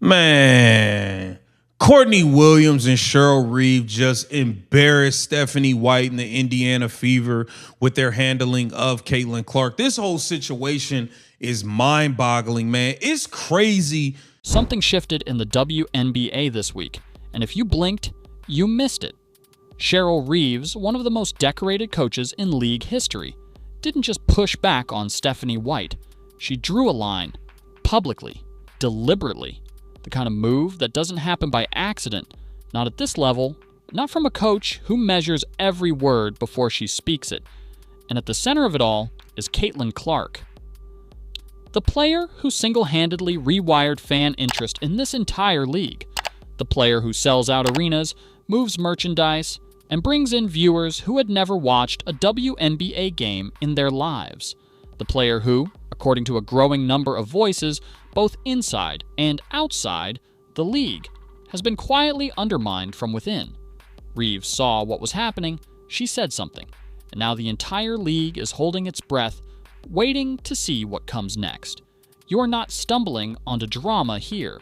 Man, Courtney Williams and Cheryl Reeve just embarrassed Stephanie White and the Indiana Fever with their handling of Caitlin Clark. This whole situation is mind-boggling, man. It's crazy. Something shifted in the WNBA this week, and if you blinked, you missed it. Cheryl Reeves, one of the most decorated coaches in league history, didn't just push back on Stephanie White. She drew a line, publicly, deliberately. The kind of move that doesn't happen by accident, not at this level, not from a coach who measures every word before she speaks it. And at the center of it all is Caitlin Clark, the player who single-handedly rewired fan interest in this entire league, the player who sells out arenas, moves merchandise, and brings in viewers who had never watched a WNBA game in their lives, the player who, according to a growing number of voices, both inside and outside the league, has been quietly undermined from within. Reeves saw what was happening, she said something, and now the entire league is holding its breath, waiting to see what comes next. You are not stumbling onto drama here.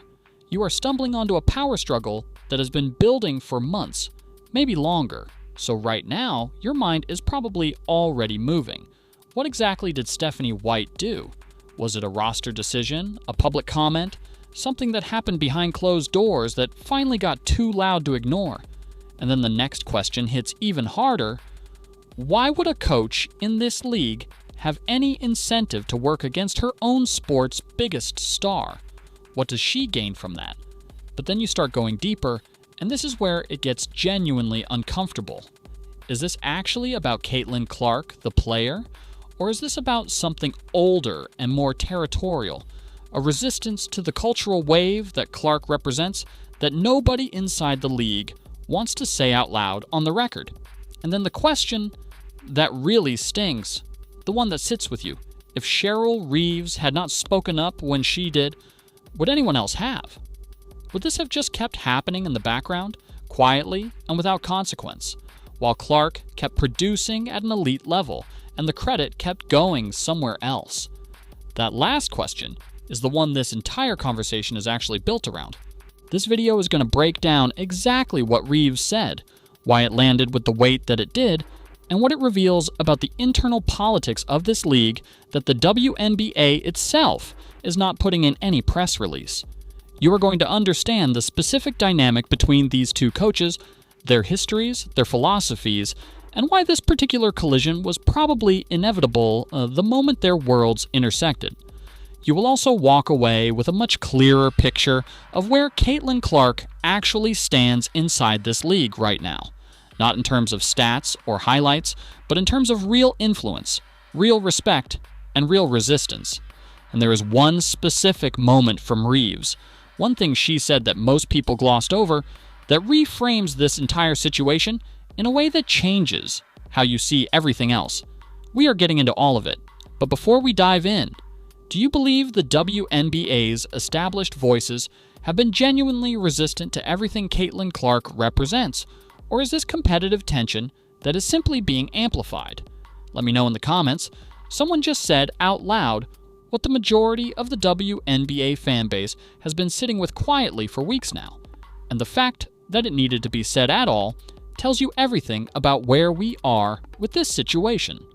You are stumbling onto a power struggle that has been building for months, maybe longer. So right now, your mind is probably already moving. What exactly did Stephanie White do? Was it a roster decision, a public comment, something that happened behind closed doors that finally got too loud to ignore? And then the next question hits even harder. Why would a coach in this league have any incentive to work against her own sport's biggest star? What does she gain from that? But then you start going deeper, and this is where it gets genuinely uncomfortable. Is this actually about Caitlin Clark, the player? Or is this about something older and more territorial, a resistance to the cultural wave that Clark represents that nobody inside the league wants to say out loud on the record? And then the question that really stings, the one that sits with you. If Cheryl Reeves had not spoken up when she did, would anyone else have? Would this have just kept happening in the background, quietly and without consequence, while Clark kept producing at an elite level and the credit kept going somewhere else? That last question is the one this entire conversation is actually built around. This video is going to break down exactly what Reeves said, why it landed with the weight that it did, and what it reveals about the internal politics of this league that the WNBA itself is not putting in any press release. You are going to understand the specific dynamic between these two coaches, their histories, their philosophies, and why this particular collision was probably inevitable the moment their worlds intersected. You will also walk away with a much clearer picture of where Caitlin Clark actually stands inside this league right now. Not in terms of stats or highlights, but in terms of real influence, real respect, and real resistance. And there is one specific moment from Reeves, one thing she said that most people glossed over, that reframes this entire situation in a way that changes how you see everything else. We are getting into all of it, but before we dive in, do you believe the WNBA's established voices have been genuinely resistant to everything Caitlin Clark represents? Or is this competitive tension that is simply being amplified? Let me know in the comments. Someone just said out loud what the majority of the WNBA fanbase has been sitting with quietly for weeks now. And the fact that it needed to be said at all tells you everything about where we are with this situation.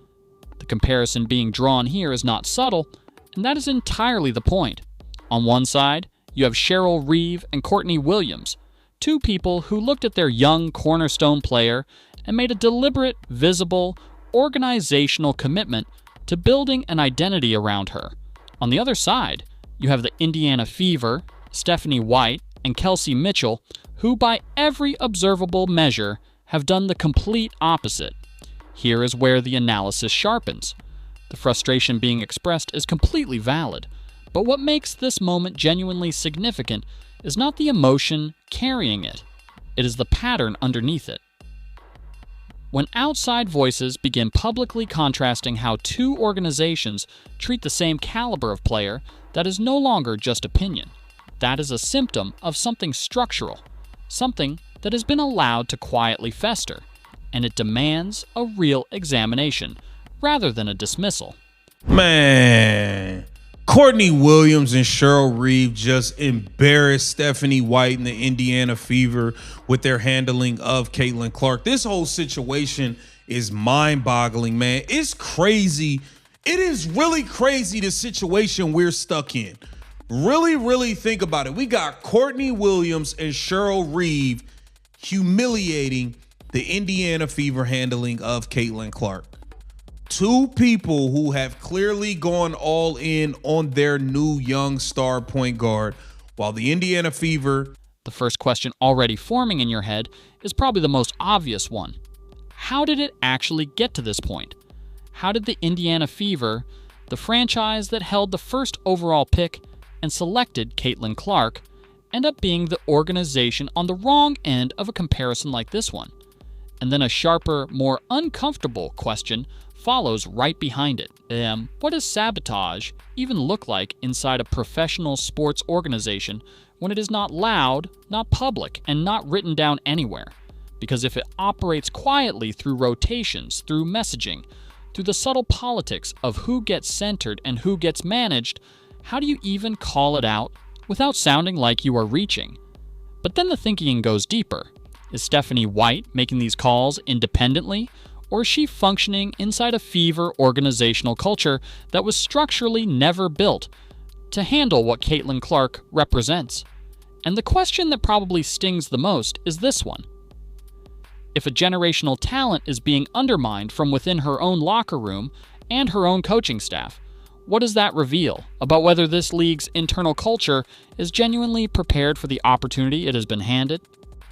The comparison being drawn here is not subtle, and that is entirely the point. On one side, you have Cheryl Reeve and Courtney Williams, two people who looked at their young cornerstone player and made a deliberate, visible, organizational commitment to building an identity around her. On the other side, you have the Indiana Fever, Stephanie White, and Kelsey Mitchell, who by every observable measure have done the complete opposite. Here is where the analysis sharpens. The frustration being expressed is completely valid, but what makes this moment genuinely significant is not the emotion carrying it. It is the pattern underneath it. When outside voices begin publicly contrasting how two organizations treat the same caliber of player, that is no longer just opinion. That is a symptom of something structural, something that has been allowed to quietly fester, and it demands a real examination rather than a dismissal. Man, Courtney Williams and Cheryl Reeve just embarrassed Stephanie White and the Indiana Fever with their handling of Caitlin Clark. This whole situation is mind-boggling, man. It's crazy. It is really crazy, the situation we're stuck in. Really think about it. We got Courtney Williams and Cheryl Reeve humiliating the Indiana Fever handling of Caitlin Clark. Two people who have clearly gone all in on their new young star point guard, while the Indiana Fever... The first question already forming in your head is probably the most obvious one. How did it actually get to this point? How did the Indiana Fever, the franchise that held the first overall pick and selected Caitlin Clark, end up being the organization on the wrong end of a comparison like this one? And then a sharper, more uncomfortable question follows right behind it. What does sabotage even look like inside a professional sports organization when it is not loud, not public, and not written down anywhere? Because if it operates quietly through rotations, through messaging, through the subtle politics of who gets centered and who gets managed, how do you even call it out without sounding like you are reaching? But then the thinking goes deeper. Is Stephanie White making these calls independently, or is she functioning inside a Fever organizational culture that was structurally never built to handle what Caitlin Clark represents? And the question that probably stings the most is this one. If a generational talent is being undermined from within her own locker room and her own coaching staff, what does that reveal about whether this league's internal culture is genuinely prepared for the opportunity it has been handed?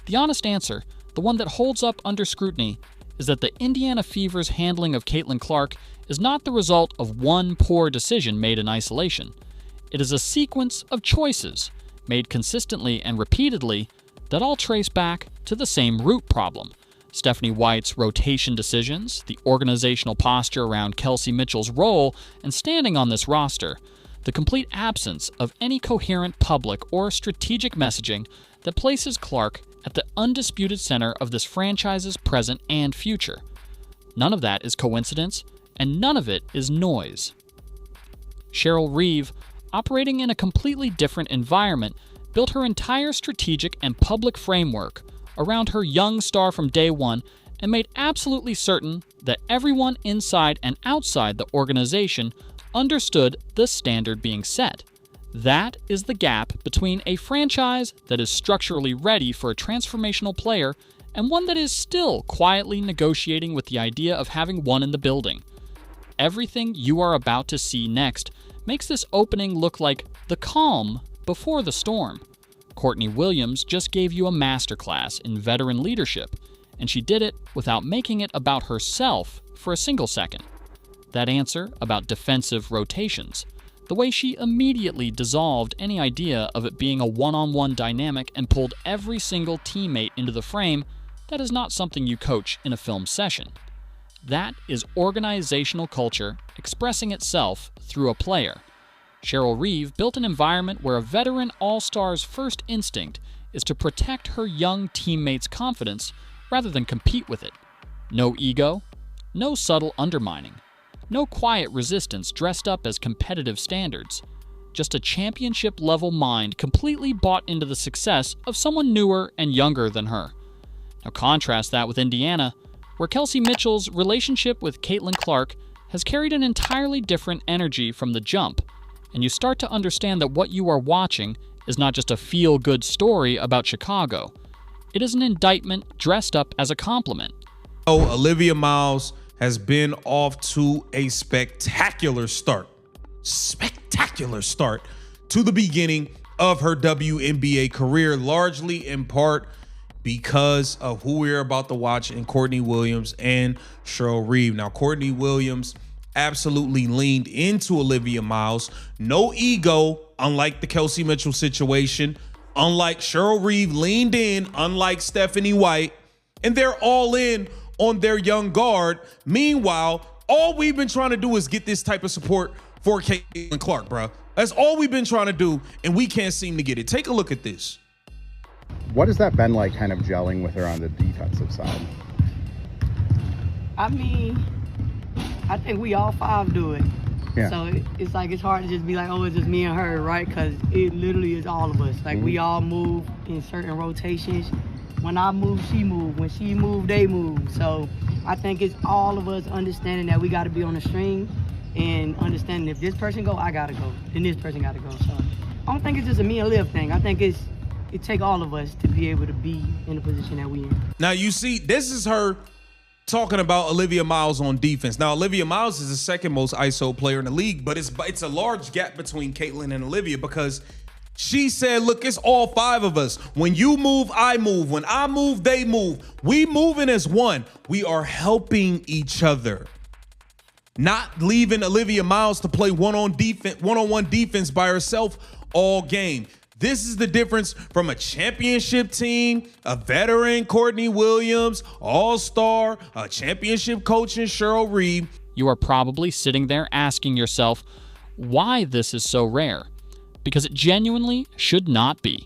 The honest answer, the one that holds up under scrutiny, is that the Indiana Fever's handling of Caitlin Clark is not the result of one poor decision made in isolation. It is a sequence of choices made consistently and repeatedly that all trace back to the same root problem. Stephanie White's rotation decisions, the organizational posture around Kelsey Mitchell's role and standing on this roster, the complete absence of any coherent public or strategic messaging that places Clark at the undisputed center of this franchise's present and future. None of that is coincidence, and none of it is noise. Cheryl Reeve, operating in a completely different environment, built her entire strategic and public framework around her young star from day one and made absolutely certain that everyone inside and outside the organization understood the standard being set. That is the gap between a franchise that is structurally ready for a transformational player and one that is still quietly negotiating with the idea of having one in the building. Everything you are about to see next makes this opening look like the calm before the storm. Courtney Williams just gave you a masterclass in veteran leadership, and she did it without making it about herself for a single second. That answer about defensive rotations, the way she immediately dissolved any idea of it being a one-on-one dynamic and pulled every single teammate into the frame, that is not something you coach in a film session. That is organizational culture expressing itself through a player. Cheryl Reeve built an environment where a veteran all-star's first instinct is to protect her young teammates' confidence rather than compete with it. No ego, no subtle undermining, no quiet resistance dressed up as competitive standards. Just a championship-level mind completely bought into the success of someone newer and younger than her. Now contrast that with Indiana, where Kelsey Mitchell's relationship with Caitlin Clark has carried an entirely different energy from the jump, and you start to understand that what you are watching is not just a feel-good story about Chicago. It is an indictment dressed up as a compliment. Olivia Miles has been off to a spectacular start to the beginning of her WNBA career, largely in part because of who we're about to watch in Courtney Williams and Cheryl Reeve. Now, Courtney Williams absolutely leaned into Olivia Miles. No ego, unlike the Kelsey Mitchell situation. Unlike Cheryl Reeve leaned in, unlike Stephanie White. And they're all in on their young guard. Meanwhile, all we've been trying to do is get this type of support for Caitlin Clark, bro. That's all we've been trying to do, and we can't seem to get it. Take a look at this. What has that been like, kind of gelling with her on the defensive side? I mean, I think we all five do it. Yeah. So it's like it's hard to just be like, oh, it's just me and her, right? Because it literally is all of us. Like we all move in certain rotations. When I move, she move. When she move, they move. So I think it's all of us understanding that we got to be on the string and understanding if this person go, I gotta go. Then this person gotta go. So I don't think it's just a me and Liv thing. I think it take all of us to be able to be in the position that we in. Now you see, this is her talking about Olivia Miles on defense. Now Olivia Miles is the second most ISO player in the league, but it's a large gap between Caitlin and Olivia because she said, look, it's all five of us. When you move, I move. When I move, they move. We moving as one. We are helping each other. Not leaving Olivia Miles to play one-on-one defense by herself all game. This is the difference from a championship team, a veteran, Courtney Williams, all-star, a championship coach in Cheryl Reeve. You are probably sitting there asking yourself why this is so rare, because it genuinely should not be.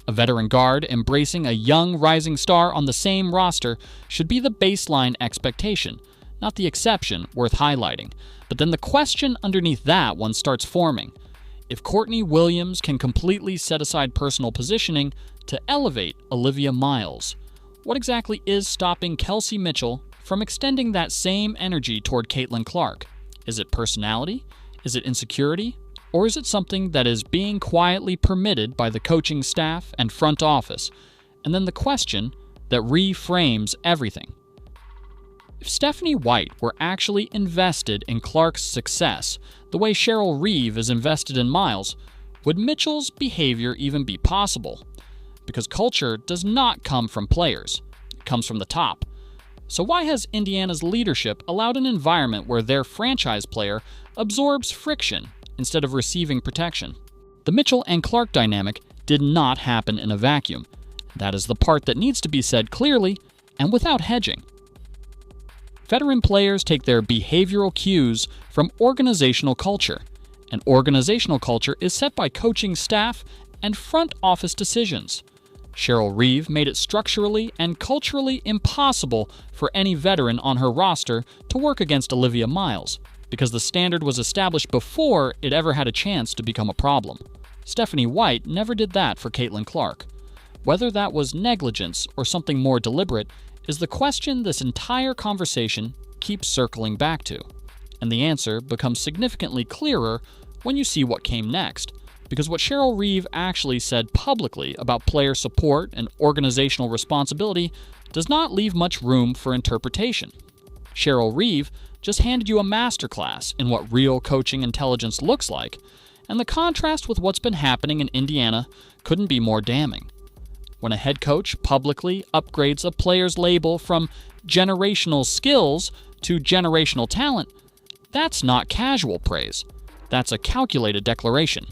A veteran guard embracing a young rising star on the same roster should be the baseline expectation, not the exception worth highlighting. But then the question underneath that one starts forming. If Courtney Williams can completely set aside personal positioning to elevate Olivia Miles, what exactly is stopping Kelsey Mitchell from extending that same energy toward Caitlin Clark? Is it personality? Is it insecurity? Or is it something that is being quietly permitted by the coaching staff and front office? And then the question that reframes everything. If Stephanie White were actually invested in Clark's success the way Cheryl Reeve is invested in Miles, would Mitchell's behavior even be possible? Because culture does not come from players, it comes from the top. So why has Indiana's leadership allowed an environment where their franchise player absorbs friction instead of receiving protection? The Mitchell and Clark dynamic did not happen in a vacuum. That is the part that needs to be said clearly and without hedging. Veteran players take their behavioral cues from organizational culture, and organizational culture is set by coaching staff and front office decisions. Cheryl Reeve made it structurally and culturally impossible for any veteran on her roster to work against Olivia Miles, because the standard was established before it ever had a chance to become a problem. Stephanie White never did that for Caitlin Clark. Whether that was negligence or something more deliberate is the question this entire conversation keeps circling back to. And the answer becomes significantly clearer when you see what came next, because what Cheryl Reeve actually said publicly about player support and organizational responsibility does not leave much room for interpretation. Cheryl Reeve just handed you a masterclass in what real coaching intelligence looks like, and the contrast with what's been happening in Indiana couldn't be more damning. When a head coach publicly upgrades a player's label from generational skills to generational talent, that's not casual praise. That's a calculated declaration.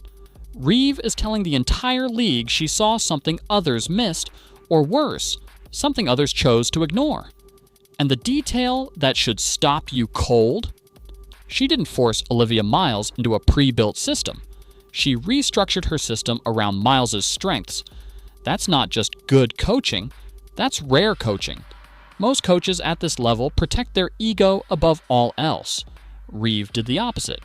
Reeve is telling the entire league she saw something others missed, or worse, something others chose to ignore. And the detail that should stop you cold? She didn't force Olivia Miles into a pre-built system. She restructured her system around Miles's strengths. That's not just good coaching, that's rare coaching. Most coaches at this level protect their ego above all else. Reeve did the opposite.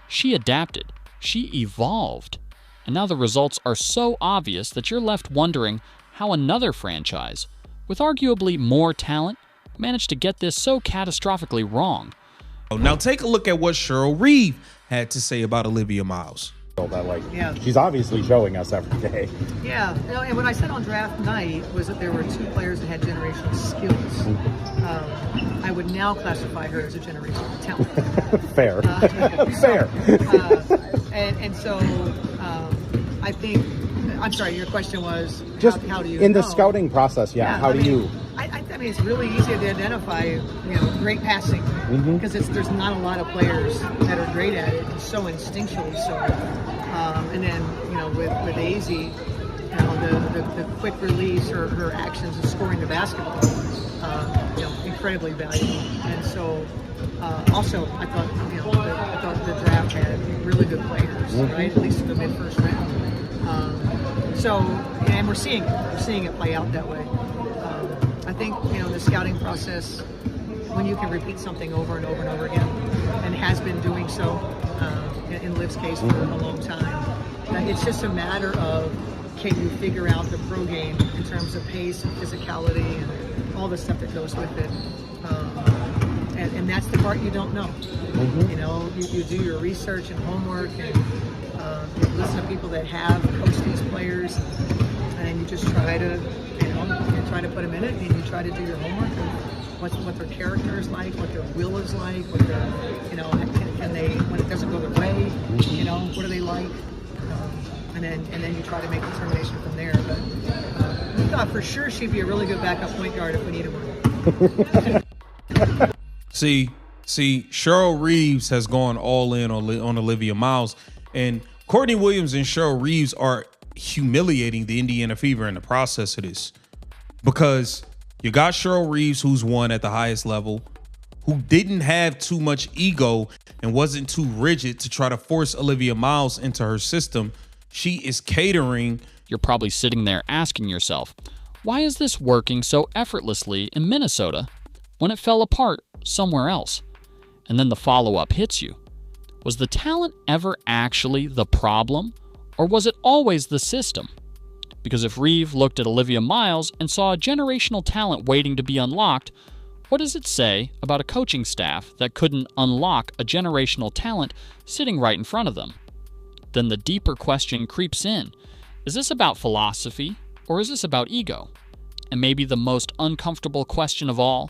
She adapted. She evolved. And now the results are so obvious that you're left wondering how another franchise, with arguably more talent, managed to get this so catastrophically wrong. Now take a look at what Cheryl Reeve had to say about Olivia Miles. That she's obviously showing us every day. Yeah, and what I said on draft night was that there were two players that had generational skills. I would now classify her as a generational talent. Fair. Fair. And so I think, I'm sorry, your question was, just how do you in know? the scouting process, how do you? I mean, it's really easy to identify, great passing, because there's not a lot of players that are great at it, and so instinctually so. And then, with Azzy, the quick release, her actions of scoring the basketball, incredibly valuable. And so, also, I thought the draft had really good players, right? At least in the mid-first round. And we're seeing it play out that way. I think, the scouting process when you can repeat something over and over and over again, and has been doing so in Liv's case for a long time. It's just a matter of, can you figure out the pro game in terms of pace and physicality and all the stuff that goes with it. And that's the part you don't know. You know, you do your research and homework, and you listen to people that have coached these players, and you just try to, you try to put them in it, and you try to do your homework of what their character is like, what their will is like, what their, can they, when it doesn't go their way, what are they like, and then you try to make a determination from there. But we thought for sure she'd be a really good backup point guard if we needed one. See, Cheryl Reeves has gone all in on Olivia Miles, and Courtney Williams and Cheryl Reeves are humiliating the Indiana Fever in the process of this, because you got Cheryl Reeves, who's won at the highest level, who didn't have too much ego and wasn't too rigid to try to force Olivia Miles into her system. She is catering. You're probably sitting there asking yourself, why is this working so effortlessly in Minnesota when it fell apart somewhere else? And then the follow-up hits you. Was the talent ever actually the problem, or was it always the system? Because if Reeve looked at Olivia Miles and saw a generational talent waiting to be unlocked, what does it say about a coaching staff that couldn't unlock a generational talent sitting right in front of them? Then the deeper question creeps in. Is this about philosophy, or is this about ego? And maybe the most uncomfortable question of all,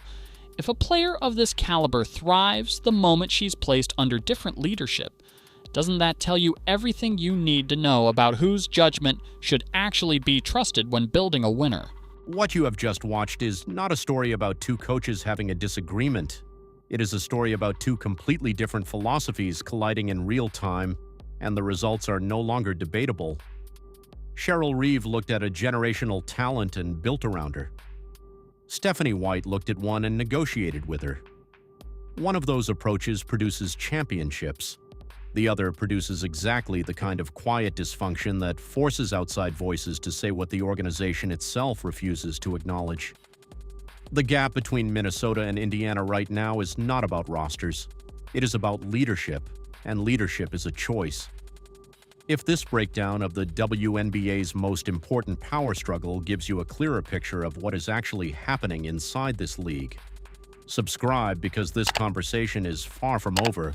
if a player of this caliber thrives the moment she's placed under different leadership, doesn't that tell you everything you need to know about whose judgment should actually be trusted when building a winner? What you have just watched is not a story about two coaches having a disagreement. It is a story about two completely different philosophies colliding in real time, and the results are no longer debatable. Cheryl Reeve looked at a generational talent and built around her. Stephanie White looked at one and negotiated with her. One of those approaches produces championships. The other produces exactly the kind of quiet dysfunction that forces outside voices to say what the organization itself refuses to acknowledge. The gap between Minnesota and Indiana right now is not about rosters. It is about leadership, and leadership is a choice. If this breakdown of the WNBA's most important power struggle gives you a clearer picture of what is actually happening inside this league, subscribe, because this conversation is far from over.